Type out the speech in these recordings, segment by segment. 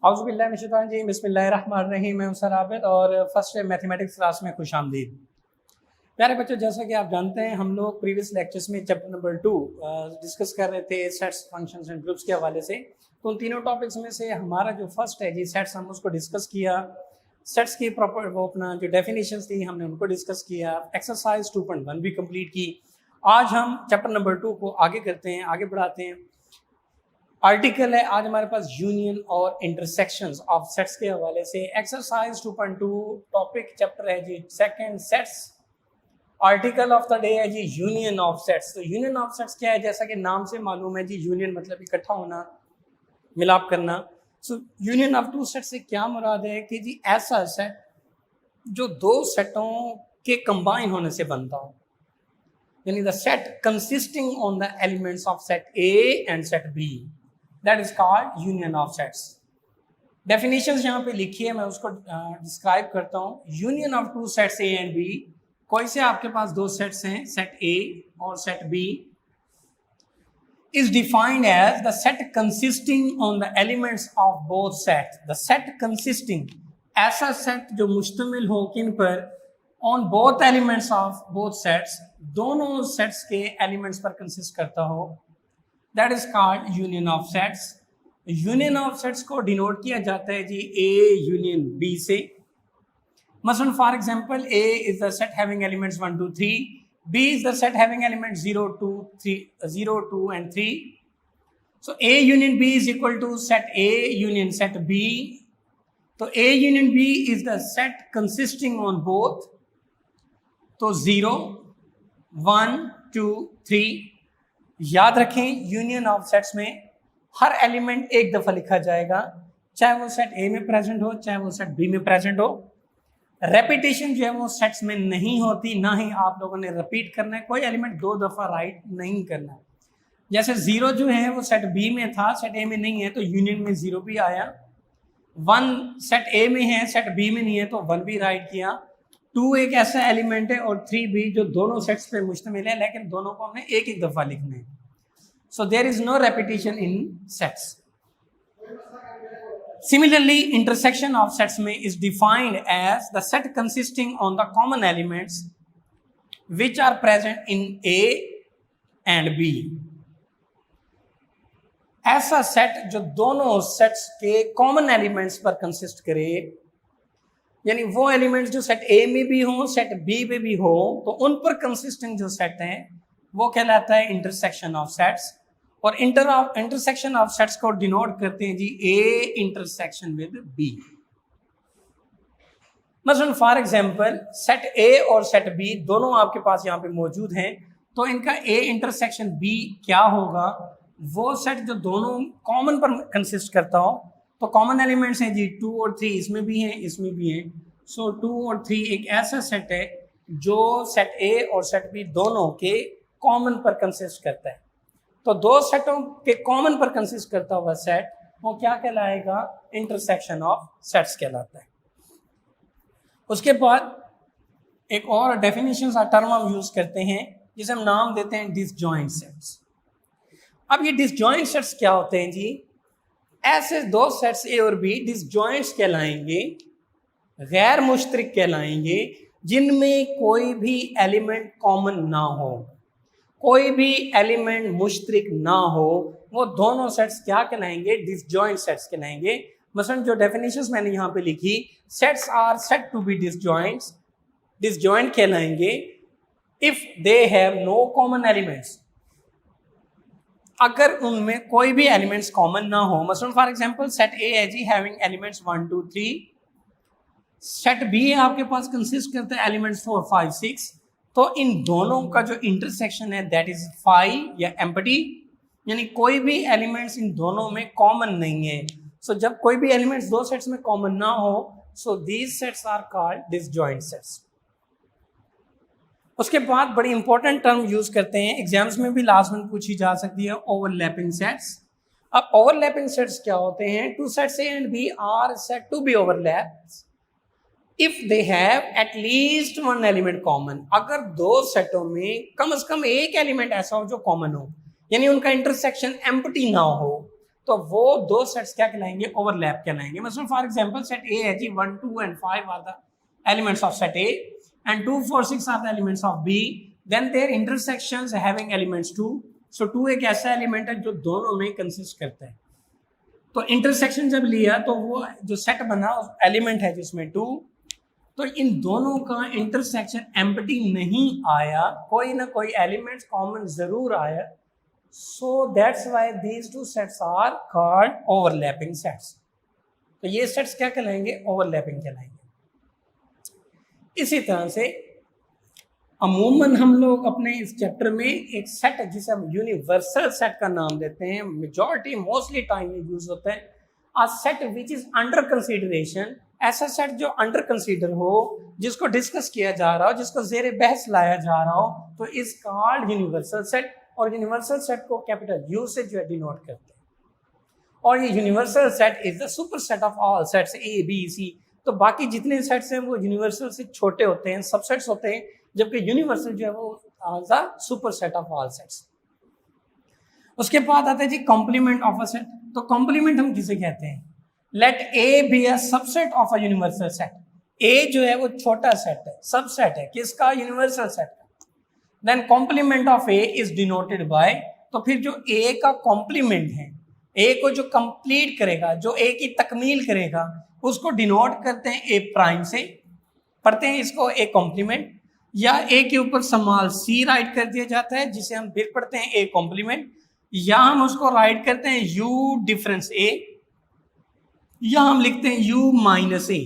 औज़ुबिल्लाहि बिस्मिल्लाहिर्रहमानिर्रहीम। मैं हूं सर आबिद और फर्स्ट मैथमेटिक्स क्लास में खुशामदीद। प्यारे बच्चों, जैसा कि आप जानते हैं हम लोग प्रीवियस लेक्चर्स में चैप्टर नंबर 2 डिस्कस कर रहे थे सेट्स, फंक्शंस एंड ग्रुप्स के हवाले से। तो उन तीनों टॉपिक्स में से हमारा जो फर्स्ट है जी सेट्स, हम उसको डिस्कस किया। सेट्स की प्रॉपर वो अपना जो डेफिनेशंस थी हमने उनको डिस्कस किया। एक्सरसाइज 2.1 भी कंप्लीट की। आज हम चैप्टर नंबर 2 को आगे करते हैं, आगे बढ़ाते हैं। आर्टिकल है आज हमारे पास यूनियन और इंटरसेक्शंस ऑफ सेट्स के हवाले से। एक्सरसाइज 2.2 टॉपिक चैप्टर है जी second, sets. Article of the day है जी यूनियन ऑफ सेट्स। तो यूनियन ऑफ सेट्स क्या है? जैसा कि नाम से मालूम है जी, यूनियन मतलब इकट्ठा होना, मिलाप करना। So union of two set से क्या मुराद है कि जी ऐसा सेट जो दो सेटों के कंबाइन होने से बनता हो, यानी the set consisting on the elements of set A and set B, that is called union of sets. Definitions यहाँ पे लिखी है, मैं उसको डिस्क्राइब करता हूँ। Union of two sets A and B, कोई से आपके पास दो सेट्स हैं, सेट ए और set B, is defined as the set consisting on the elements of both sets. The set consisting, ऐसा सेट जो मुश्तमिल हो किन पर, on both elements of both sets, दोनों सेट्स के एलिमेंट्स पर कंसिस्ट करता हो, that is called union of sets. Union of sets को डिनोट किया जाता है जी ए यूनियन बी से। मसलन for example, A is the set having elements 1 2 3, B is the set having elements 0 2 3 0 2 and 3. So A union B is equal to set A union set B. So A union B is the set consisting on both. तो 0 1 2 3। याद रखें, union of sets में हर element एक दफा लिखा जाएगा, चाहे वो सेट ए में प्रेजेंट हो चाहे वो सेट बी में प्रेजेंट हो। रेपिटेशन जो है वो सेट्स में नहीं होती, ना ही आप लोगों ने रिपीट करना है, कोई एलिमेंट दो दफा राइट नहीं करना है। जैसे 0 जो है वो सेट बी में था, सेट ए में नहीं है, तो यूनियन में 0 भी आया। 1 सेट ए में है, सेट बी में नहीं है, तो 1 भी राइट किया। 2 एक ऐसा एलिमेंट है और 3 भी जो दोनों सेट्स पे मुश्तमिल है, लेकिन दोनों को हमने एक एक दफा लिखना है। So there is no repetition in sets. Similarly, intersection of sets में is defined as the set consisting on the common elements which are present in A and B. ऐसा सेट जो दोनों सेट्स के कॉमन एलिमेंट्स पर consist करे, यानी वो elements जो सेट ए में भी हो सेट बी में भी हो, तो उन पर कंसिस्टिंग जो सेट है वो कहलाता है इंटरसेक्शन ऑफ सेट्स। और इंटरसेक्शन ऑफ सेट्स को डिनोट करते हैं जी ए इंटरसेक्शन विद बी। मसलन फॉर एग्जांपल, सेट ए और सेट बी दोनों आपके पास यहाँ पे मौजूद हैं, तो इनका ए इंटरसेक्शन बी क्या होगा? वो सेट जो दोनों कॉमन पर कंसिस्ट करता हो, तो कॉमन एलिमेंट्स हैं जी 2 और 3, इसमें भी हैं इसमें भी हैं। सो 2 और 3 एक ऐसा सेट है जो सेट ए और सेट बी दोनों के कॉमन पर कंसिस्ट करता है। तो दो सेटों के कॉमन पर कंसिस्ट करता हुआ सेट वो क्या कहलाएगा? इंटरसेक्शन ऑफ सेट्स कहलाता है। उसके बाद एक और डेफिनेशन का टर्म हम यूज करते हैं जिसे हम नाम देते हैं डिसजॉइंट सेट्स। अब ये डिसजॉइंट सेट्स क्या होते हैं जी? ऐसे दो सेट्स ए और बी डिसजॉइंट्स कहलाएंगे, गैर मुश्तरिक कहलाएंगे, जिनमें कोई भी एलिमेंट कॉमन ना हो, कोई भी एलिमेंट मुश्तरिक ना हो, वो दोनों सेट्स क्या कहलाएंगे? डिसजॉइंट सेट्स कहलाएंगे। मसलन जो डेफिनेशंस मैंने यहाँ पे लिखी, sets are said to be disjoints, disjoint कहलाएंगे if they have no common elements, अगर उनमें कोई भी एलिमेंट्स कॉमन ना हो। मसलन फॉर एग्जांपल, सेट ए है जी हैविंग एलिमेंट्स 1 2 3, सेट बी आपके पास कंसिस्ट करता है एलिमेंट्स 4 5 6, तो इन दोनों का जो इंटरसेक्शन है दैट इज 5 या एम्प्टी, यानी कोई भी एलिमेंट्स इन दोनों में कॉमन नहीं है। सो जब कोई भी एलिमेंट्स दो सेट्स में कॉमन ना हो, so these sets are called disjoint sets. उसके बाद बड़ी इंपॉर्टेंट टर्म यूज करते हैं, एग्जाम्स में भी लास्ट में पूछी जा सकती है, ओवरलैपिंग सेट्स। अब ओवरलैपिंग सेट्स क्या होते हैं? Two sets A and B are said to be overlaps if they have at least one element common. अगर दो सेटों में कम से कम एक एलिमेंट ऐसा हो जो कॉमन हो, यानी उनका इंटरसेक्शन एम्प्टी ना हो, तो वो दो सेट्स क्या कहलाएंगे, ओवरलैप कहलाएंगे। मतलब फॉर एग्जांपल सेट ए है जी 1 2 and 5 are the elements of set A and 2 4 6 are the elements of B, then there intersections having elements 2। So 2 एक ऐसा एलिमेंट है जो दोनों में कंसिस्ट करता है। तो इंटरसेक्शन जब लिया तो वो जो सेट बना एलिमेंट है जिसमें 2, तो इन दोनों का इंटरसेक्शन एम्प्टी नहीं आया, कोई ना कोई एलिमेंट्स कॉमन जरूर आया। So that's why these two sets are called overlapping sets. तो ये सेट्स क्या कहलाएंगे, ओवरलैपिंग कहलाएंगे। इसी तरह से अमूमन हम लोग अपने इस चैप्टर में एक सेट जिसे हम यूनिवर्सल सेट का नाम देते हैं, मेजॉरिटी मोस्टली टाइम में यूज होता है, a set which is under consideration. ऐसा सेट जो अंडर कंसीडर हो, जिसको डिस्कस किया जा रहा हो, जिसको जेर बहस लाया जा रहा हो, तो इज कॉल्ड यूनिवर्सल सेट। और यूनिवर्सल सेट को कैपिटल यू से जो है डिनोट करते हैं। और ये universal set is the super set of all sets A B C. तो बाकी जितने सेट्स हैं वो यूनिवर्सल से छोटे होते हैं, सबसेट्स होते हैं, जबकि यूनिवर्सल जो है वो super set of all sets. उसके बाद आता है जी कॉम्प्लीमेंट ऑफ अ सेट। तो कॉम्प्लीमेंट हम किसे कहते हैं, let A be a subset of a universal set. A जो है वो छोटा सेट है, सबसेट है किसका, यूनिवर्सल सेट का। Then complement of A is denoted by, तो फिर जो ए का कॉम्प्लीमेंट है, ए को जो कंप्लीट करेगा, जो ए की तकमील करेगा, उसको डिनोट करते हैं ए प्राइम से। पढ़ते हैं इसको ए कॉम्प्लीमेंट, या ए के ऊपर स्मॉल सी राइट कर दिया जाता है जिसे हम फिर पढ़ते हैं ए कॉम्प्लीमेंट, या हम उसको राइट करते हैं यू डिफरेंस ए, या हम लिखते हैं यू माइनस ए।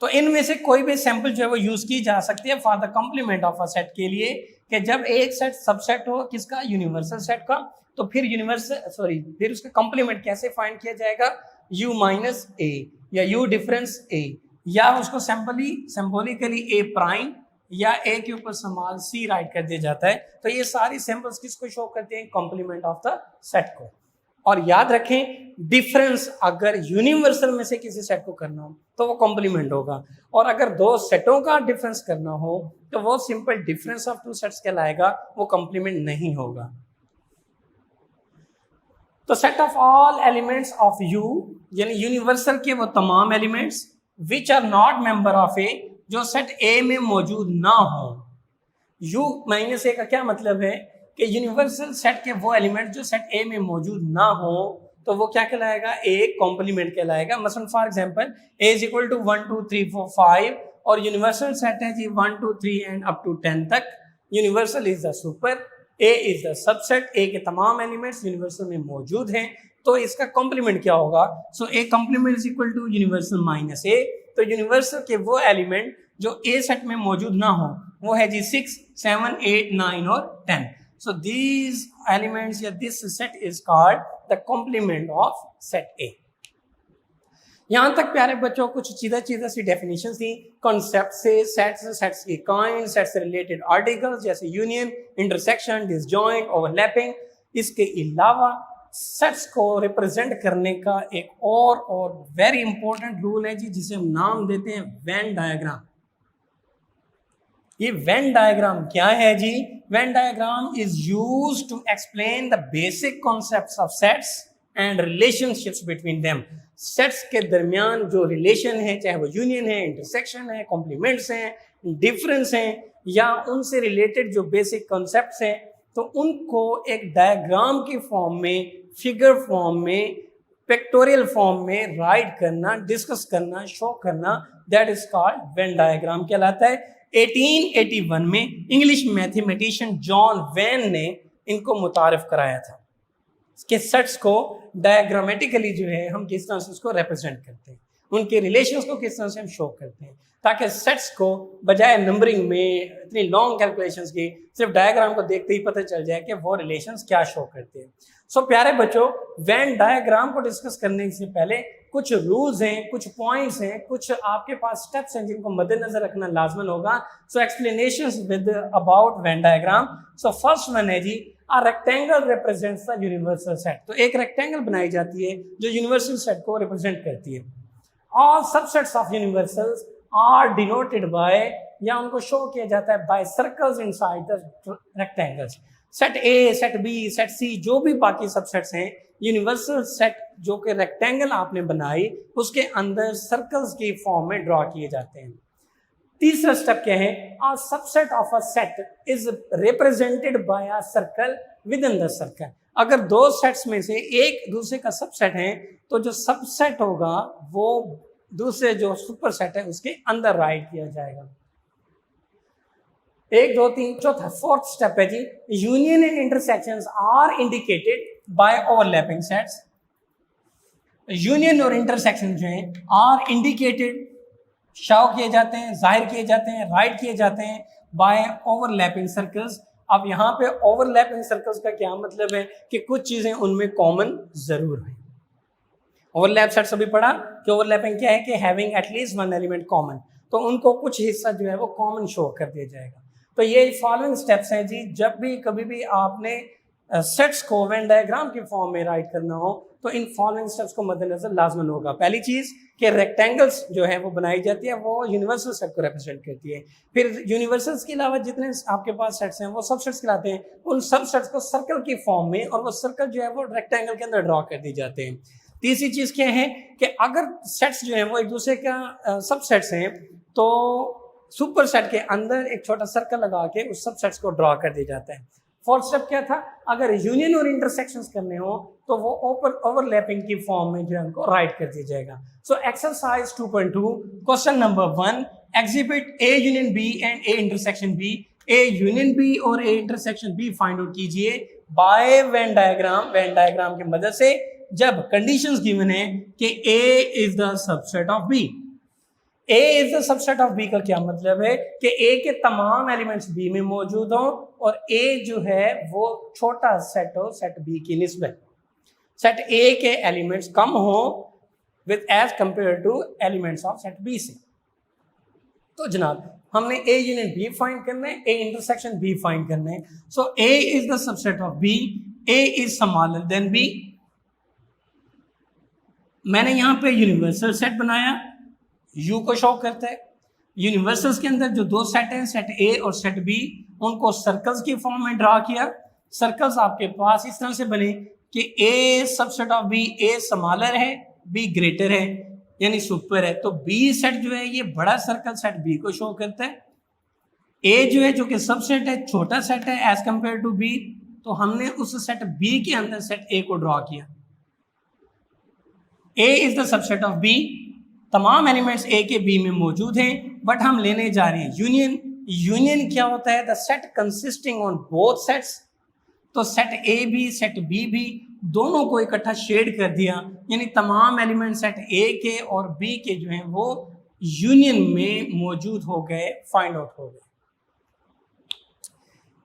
तो इनमें से कोई भी सैंपल जो है वो यूज की जा सकती है for the complement of a set के लिए, कि जब एक सेट सबसेट हो किसका, यूनिवर्सल सेट का, तो फिर उसका कॉम्प्लीमेंट कैसे फाइंड किया जाएगा, यू माइनस ए या यू डिफरेंस ए, या उसको सिंबॉलिकली ए प्राइम या ए के ऊपर स्मॉल सी राइट कर दिया जाता है। तो ये सारी सैंपल्स किसको शो करते हैं, कॉम्प्लीमेंट ऑफ द सेट को। और याद रखें डिफरेंस अगर यूनिवर्सल में से किसी सेट को करना हो तो वो कॉम्प्लीमेंट होगा, और अगर दो सेटों का डिफरेंस करना हो तो वो simple difference of two sets कहलाएगा, वो कॉम्प्लीमेंट नहीं होगा। तो set of all elements of U, यानी यूनिवर्सल के वो तमाम elements which are not member of A, जो सेट ए में मौजूद ना हो। यू माइनस ए का क्या मतलब है कि यूनिवर्सल सेट के वो एलिमेंट जो सेट ए में मौजूद ना हो, तो वो क्या कहलाएगा, ए कॉम्प्लीमेंट कहलाएगा। मसलन for example A is equal to 1 2 3 4 5 और यूनिवर्सल सेट है जी 1 2 3 एंड अप टू 10 तक। Universal is the super, A is the subset, A के तमाम एलिमेंट्स यूनिवर्सल में मौजूद हैं, तो इसका कॉम्प्लीमेंट क्या होगा, so A complement is equal to universal minus A. तो यूनिवर्सल के वो एलिमेंट जो ए सेट में मौजूद ना हो वो है जी 6 7 8 9 और 10। So these elements या this set is called the complement of set A। यहां तक प्यारे बच्चों कुछ सीधा सी डेफिनेशन थी कॉन्सेप्ट से, सेट्स की काइंड, सेट्स से रिलेटेड आर्टिकल्स जैसे यूनियन, इंटरसेक्शन, डिसजॉइंट, ओवरलैपिंग। इसके अलावा सेट्स को रिप्रेजेंट करने का एक और वेरी इंपॉर्टेंट रूल है जी, जिसे हम नाम देते हैं वेन डायग्राम। ये वेन डायग्राम क्या है जी, Venn diagram is used to explain the basic concepts of sets and relationships between them. Sets के दरमियान जो रिलेशन है, चाहे वो यूनियन है, इंटरसेक्शन है, कॉम्प्लीमेंट्स हैं, डिफरेंस हैं, या उनसे रिलेटेड जो बेसिक कॉन्सेप्ट्स हैं, तो उनको एक डायग्राम की फॉर्म में, फिगर फॉर्म में, पिक्टोरियल फॉर्म में राइट करना, डिस्कस करना, शो करना, that is called Venn diagram कहलाता है। 1881 में इंग्लिश मैथमेटिशियन जॉन वेन ने इनको मुतारिफ कराया था कि सेट्स को डायग्रामेटिकली जो है हम किस तरह से उसको रिप्रेजेंट करते हैं, उनके रिलेशंस को किस तरह से हम शो करते हैं, ताकि सेट्स को बजाय नंबरिंग में इतनी लॉन्ग कैलकुलेशंस की सिर्फ डायग्राम को देखते ही पता चल जाए कि वो रिलेशंस क्या शो करते हैं। सो प्यारे बच्चों, वेन डायग्राम को डिस्कस करने से पहले कुछ रूल्स हैं, कुछ पॉइंट्स हैं, कुछ आपके पास स्टेप्स हैं जिनको मद्देनजर रखना लाजमन होगा। So explanations with about Venn diagram. So first one है जी, a rectangle represents the universal set. तो एक रेक्टेंगल बनाई जाती है जो यूनिवर्सल सेट को रिप्रेजेंट करती है। All subsets of universals are denoted by, या उनको शो किया जाता है by circles inside the rectangles. Set A, set B, set C, जो भी बाकी सबसेट्स हैं, यूनिवर्सल सेट जो कि रेक्टेंगल आपने बनाई उसके अंदर सर्कल्स की फॉर्म में ड्रॉ किए जाते हैं। तीसरा स्टेप क्या है? अ subset of a set is represented by a circle with in the circle. अगर दो सेट्स में से एक दूसरे का सबसेट है तो जो सबसेट होगा वो दूसरे जो सुपर सेट है उसके अंदर राइट किया जाएगा। 1 2 3 चौथा फोर्थ स्टेप है जी, union and intersections are indicated by overlapping sets. Union और इंटरसेक्शन जो है आर इंडिकेटेड, शो किए जाते हैं, जाहिर किए जाते हैं, राइट किए जाते हैं बाय ओवरलैपिंग सर्कल्स। अब यहाँ पे ओवरलैपिंग सर्कल्स का क्या मतलब है कि कुछ चीजें उनमें कॉमन जरूर है। ओवरलैप सेट्स अभी पढ़ा कि ओवरलैपिंग क्या है कि having at least one element common, तो उनको कुछ हिस्सा जो है वो कॉमन शो कर दिया जाएगा। तो ये फॉलोइंग स्टेप्स हैं जी, जब भी कभी भी आपने सेट्स को वेन डायग्राम की फॉर्म में राइट करना हो तो इन फॉलोइंग स्टेप्स को मद्देनजर लाजमन होगा। पहली चीज कि रेक्टेंगल्स जो है वो बनाई जाती है, वो यूनिवर्सल सेट को रिप्रेजेंट करती है। फिर यूनिवर्सल्स के अलावा जितने आपके पास सेट्स हैं वो सब सेट्स कहलाते हैं। उन सब सेट्स को सर्कल की फॉर्म में, और वो सर्कल जो है वो रेक्टेंगल के अंदर ड्रॉ कर दी जाते हैं। तीसरी चीज क्या है कि अगर सेट्स जो है वो एक दूसरे का सब सेट्स हैं तो सुपर सेट के अंदर एक छोटा सर्कल लगा के उस सब सेट्स को ड्रॉ कर दिया जाता है। फोर्थ स्टेप क्या था? अगर यूनियन और इंटरसेक्शंस करने हो तो वो ओवरलैपिंग की फॉर्म में जो है उनको राइट कर दिया जाएगा। So exercise 2.2 question number 1, exhibit A union B and A intersection B. A union B और A intersection B find out कीजिए by Venn diagram. Venn diagram की मदद से, जब कंडीशंस गिवन है कि A is the subset of B. A is the subset of B का क्या मतलब है कि ए के तमाम एलिमेंट्स बी में मौजूद हो और ए जो है वो छोटा सेट हो सेट बी की निस्बत। सेट ए के एलिमेंट्स कम हो with as compared to elements of set B से। तो जनाब हमने ए यूनियन बी फाइंड करना है, ए इंटरसेक्शन बी फाइंड करना है। So A is the subset of B, A is smaller than B. मैंने यहां पे यूनिवर्सल सेट बनाया, यू को शो करता है। यूनिवर्सल्स के अंदर जो दो सेट हैं, सेट ए और सेट बी, उनको सर्कल्स की फॉर्म में ड्रा किया। सर्कल्स आपके पास इस तरह से बने कि A subset of B, A smaller है, बी ग्रेटर है यानी सुपर है। तो बी सेट जो है ये बड़ा सर्कल सेट बी को शो करता है। ए जो है जो कि सबसेट है, छोटा सेट है एज कंपेयर टू बी, तो हमने उस सेट बी के अंदर सेट ए को ड्रॉ किया। A is the subset of B, तमाम एलिमेंट्स ए के बी में मौजूद हैं, बट हम लेने जा रहे हैं यूनियन। यूनियन क्या होता है? The set consisting on both sets. तो सेट ए भी सेट बी भी दोनों को इकट्ठा शेड कर दिया, यानी तमाम एलिमेंट सेट ए के और बी के जो हैं वो यूनियन में मौजूद हो गए, फाइंड आउट हो गए।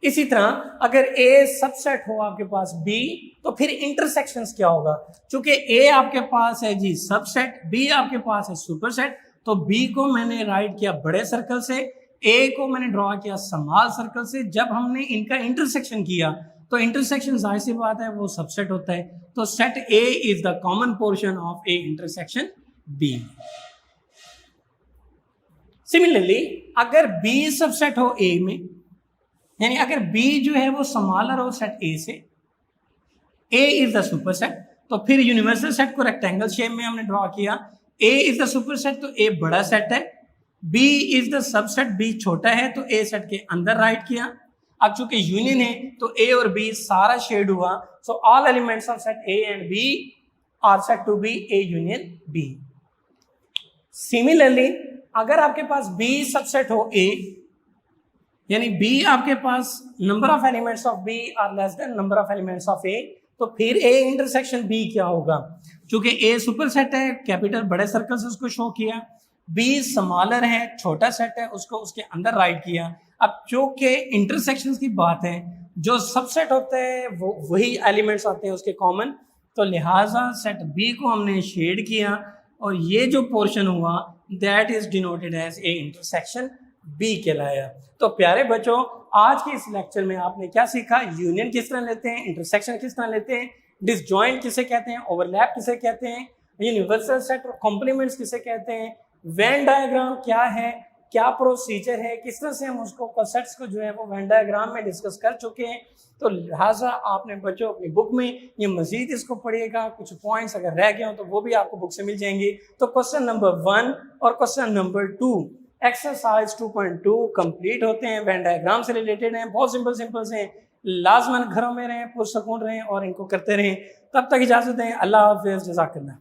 इसी तरह अगर ए सबसेट हो आपके पास बी, तो फिर इंटरसेक्शंस क्या होगा? चूंकि ए आपके पास है जी सबसेट, बी आपके पास है सुपरसेट, तो बी को मैंने राइट किया बड़े सर्कल से, ए को मैंने ड्रॉ किया स्मॉल सर्कल से। जब हमने इनका इंटरसेक्शन किया तो इंटरसेक्शन जाहिर सी बात है वो सबसेट होता है, तो set A is the common portion of A intersection B. Similarly अगर बी सबसेट हो ए में, यानी अगर बी जो है वो स्मॉलर हो सेट ए से, A is the super set, तो फिर यूनिवर्सल सेट को रेक्टेंगल शेप में हमने ड्रॉ किया। A is the super set, तो ए बड़ा सेट है। B is the subset, B छोटा है, तो ए सेट के अंदर राइट किया। अब चूंकि यूनियन है तो ए और बी सारा शेड हुआ, so all elements of set A and B are set to be A union B. Similarly अगर आपके पास बी सबसेट हो ए, यानी बी आपके पास number of elements of B are less than number of elements of A, तो फिर A intersection B क्या होगा? चूंकि ए सुपर सेट है, कैपिटल बड़े सर्कल से उसको शो किया, बी स्मॉलर है, छोटा सेट है, उसको उसके अंदर राइट किया। अब चूंकि इंटरसेक्शंस की बात है, जो सबसेट होता है वो वही एलिमेंट्स आते हैं उसके कॉमन, तो लिहाजा सेट बी को हमने शेड किया और ये जो पोर्शन हुआ that is denoted as A intersection B कहलाया। तो प्यारे बच्चों, आज के इस लेक्चर में आपने क्या सीखा? यूनियन किस तरह लेते हैं, इंटरसेक्शन किस तरह लेते हैं, डिसजॉइंट किसे कहते हैं, ओवरलैप किसे कहते हैं, यूनिवर्सल सेट और कॉम्प्लीमेंट्स किसे कहते हैं, वेन डायग्राम क्या है, क्या प्रोसीजर है, किस तरह से हम उसको कॉन्सेप्ट्स को जो है वो वेन डायग्राम में डिस्कस कर चुके हैं। तो लिहाजा आपने बच्चों अपनी बुक में ये मजीद इसको पढ़िएगा, कुछ पॉइंट्स अगर रह गए हो तो वो भी आपको बुक से मिल जाएंगे। तो क्वेश्चन नंबर 1 और क्वेश्चन नंबर 2 एक्सरसाइज 2.2 कंप्लीट होते हैं, वेन डायग्राम से रिलेटेड हैं, बहुत सिंपल से हैं। लाजमन घरों में रहें, पुरसकून रहें और इनको करते रहें। तब तक इजाज़त दें। अल्लाह हाफ़िज़, जज़ाकल्लाह।